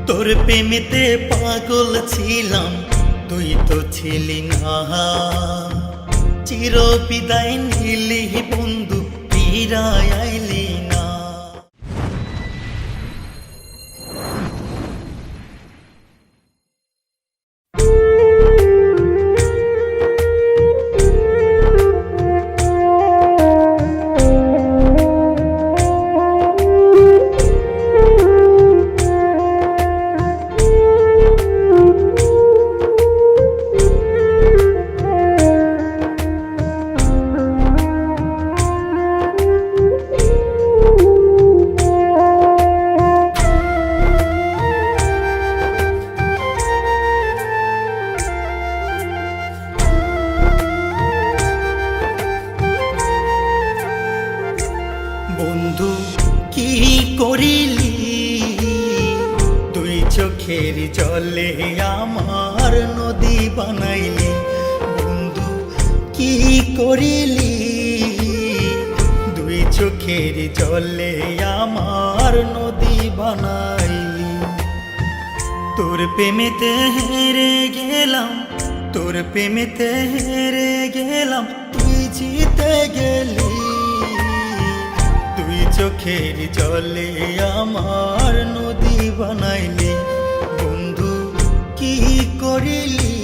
তোর প্রেমেতে পাগল ছিলাম, তুই তো ছিলি না। চির বিদায় নিলি বন্ধু, ফিরায় আইলি না। বন্ধু কি করিলি তুই, চোখের জলে আমার নদী বানাইলি। বন্ধু কি করিলি দুই চোখের জলে আমার নদী বানাইলি। তোর প্রেমেতে হেরে গেলাম, তোর প্রেমেতে হেরে গেলাম, তুই জিতে গেলি। তুই চোখের জলে আমার নদী বানাইলি। বন্ধু কি করিলি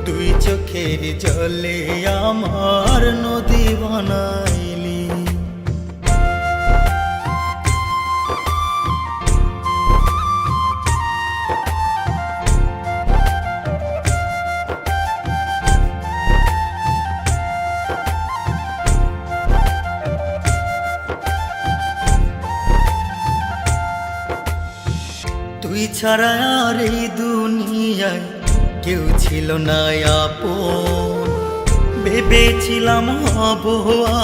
তুই, চোখের জলে আমার নদী বানাইলি। তুই ছাড়া আর এই দুনিয়ায় কেউ ছিল না আপন। ভেবেছিলাম হব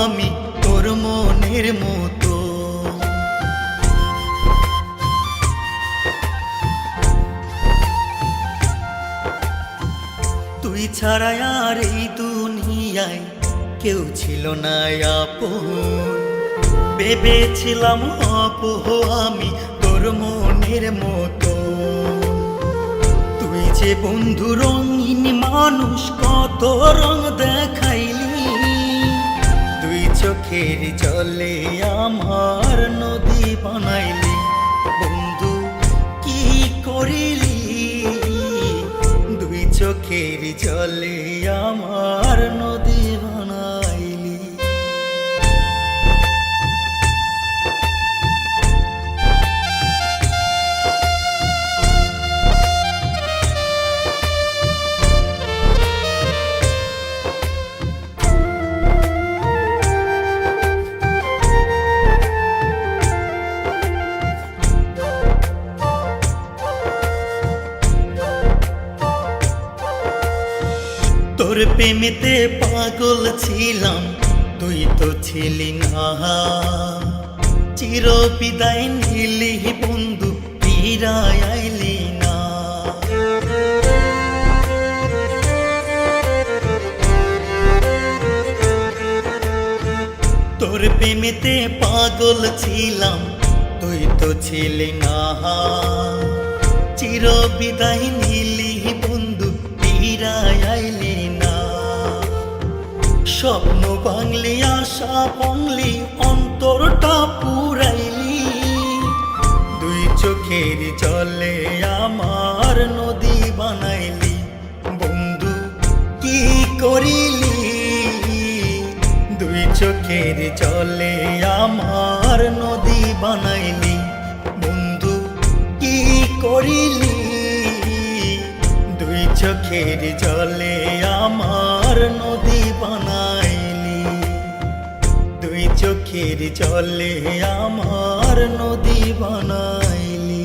আমি তোর মনের মতো। তুই ছাড়া আর এই দুনিয়ায় কেউ ছিল না আপন। ভেবেছিলাম হব আমি তোর মনের মতো। তুই যে বন্ধু রঙিন মানুষ, কত রং দেখাইলি। তুই চোখের জলে আমার নদী বানাইলি। বন্ধু কি করিলি দুই চোখের জলে আমার নদী বানাইলি। তোর প্রেমেতে পাগল ছিলাম, তুই তো ছিলি না। চির বিদায় নিলি বন্ধু, ফিরায় আইলি না। তোর প্রেমেতে পাগল ছিলাম, তুই তো ছিলি না। চির বিদায় নিলি বন্ধু, ফিরায় আইলি না। স্বপ্ন বাংলি, আশা বাংলি, অন্তরটা পুরাইলি। দুই চোখের জলে আমার নদী বানাইলি। বন্ধু কি করিলি দুই চোখের জলে আমার নদী বানাইলি। বন্ধু কি করিলি দুই চোখের জলে আমার নদী বানাইলি। দুই চোখের জলে আমার নদী বানাইলি।